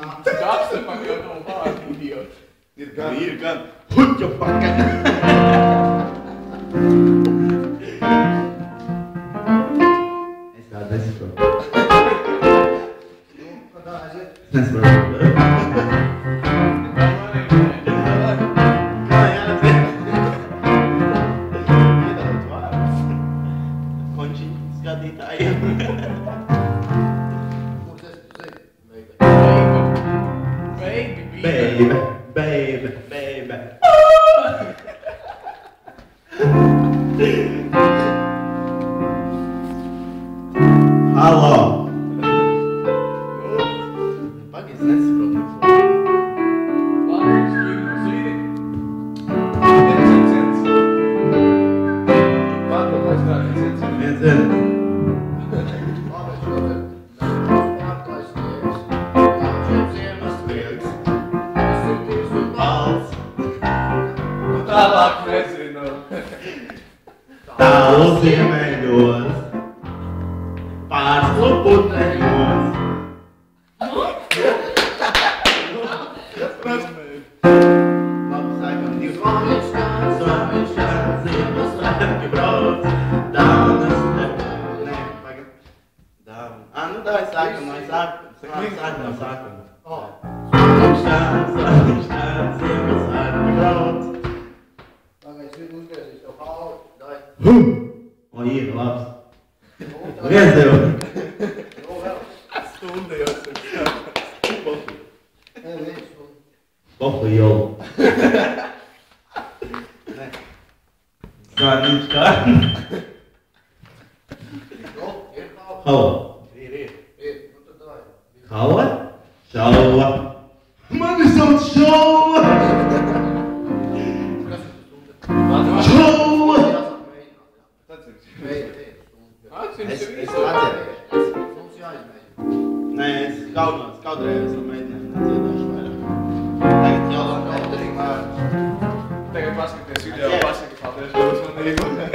Dubstepam jau nav vārdi, idiots. Ir gan. Huķo pakaļ. Es tādu nesaprotu. Es nesaprotu. Kā jāatver? Iedalot vārdus. Končiņu skatītājiem. Baby. Halo. Pagaid, es nesaprotu. Vārds, jūs zini? Vārds, lai strādi, Viens zina. Tālāk nezinu. Tālu ziemeļos, pārslu puteņos. Labi, sākam divas vārdas. Svētdienšana, Ziemassvētki brauc, dāvanas ne, pagad. Nu dāj, sākam no sākuma. Svētdienšana, Ziemassvētki brauc. O, ir labs. Viens tev. Stunda jau Pohu jolu. Sārniņš kā? Halo. Halo? Šauva. Mani sauc Šauva. Šauva. Nē, es kādreiz esmu mēģinājis nedziedāšu vairāk. Tagad jau labi vārds. Tagad paskaties video, pasaka paldies par uzmanību.